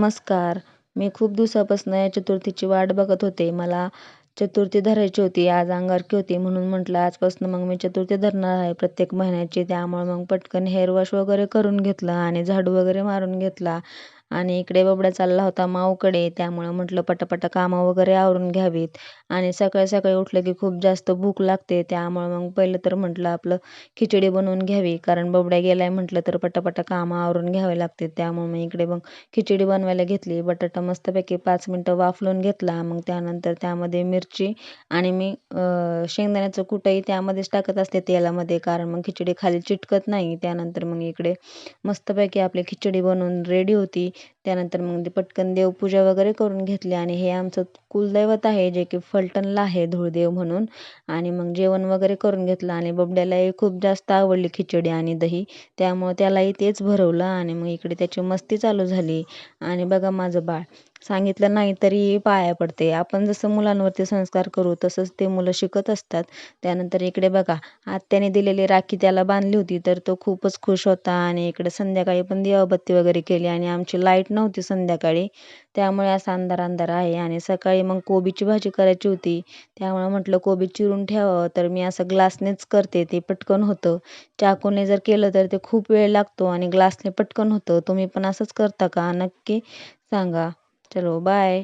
नमस्कार. मी खूप दिवसापासून या चतुर्थीची वाट बघत होते. मला चतुर्थी धरायची होती. आज अंगारकी होती म्हणून म्हटलं आजपासून मग मी चतुर्थी धरणार आहे प्रत्येक महिन्याची. त्यामुळे मग पटकन हेअर वॉश वगैरे करून घेतला आणि झाडू वगैरे मारून घेतला. आणि इकडे बबड्या चालला होता माऊकडे. त्यामुळं म्हटलं पटापटा कामं वगैरे आवरून घ्यावीत. आणि सकाळी सकाळी उठलं की खूप जास्त भूक लागते. त्यामुळं मग पहिलं तर म्हटलं आपलं खिचडी बनवून घ्यावी. कारण बबड्या गेलाय म्हटलं तर पटापटा कामं आवरून घ्यावे लागते. त्यामुळे मग इकडे मग खिचडी बनवायला घेतली. बटाटा मस्तपैकी 5 मिनटं वाफलून घेतला. मग त्यानंतर त्यामध्ये मिरची आणि मी शेंगदाण्याचं कुटही त्यामध्येच टाकत असते तेलामध्ये, कारण मग खिचडी खाली चिटकत नाही. त्यानंतर मग इकडे मस्तपैकी आपली खिचडी बनवून रेडी होती. त्यानंतर मग पटकन देवपूजा वगैरे करून घेतली. आणि हे आमचं कुलदैवत आहे जे की फलटणला आहे, धुळदेव म्हणून. आणि मग जेवण वगैरे करून घेतलं. आणि बबड्यालाही खूप जास्त आवडली खिचडी आणि दही, त्यामुळे त्यालाही तेच भरवलं. आणि मग इकडे त्याची मस्ती चालू झाली. आणि बघा माझं बाळ सांगितलं नाही तरी पाया पडते. आपण जसं मुलांवरती संस्कार करू तसंच ते मुलं शिकत असतात. त्यानंतर इकडे बघा आत्याने दिलेली राखी त्याला बांधली होती, तर तो खूपच खुश होता. आणि इकडे संध्याकाळी पण दिवाबत्ती वगैरे केली. आणि आमची लाईट नव्हती संध्याकाळी, त्यामुळे असा अंधार अंधार आहे. आणि सकाळी मग कोबीची भाजी करायची होती, त्यामुळे म्हटलं कोबी चिरून ठेवावं. तर मी असं ग्लासनेच करते, ते पटकन होतं. चाकूने जर केलं तर ते खूप वेळ लागतो आणि ग्लासने पटकन होतं. तुम्ही पण असंच करता का? नक्की सांगा. चलो बाय.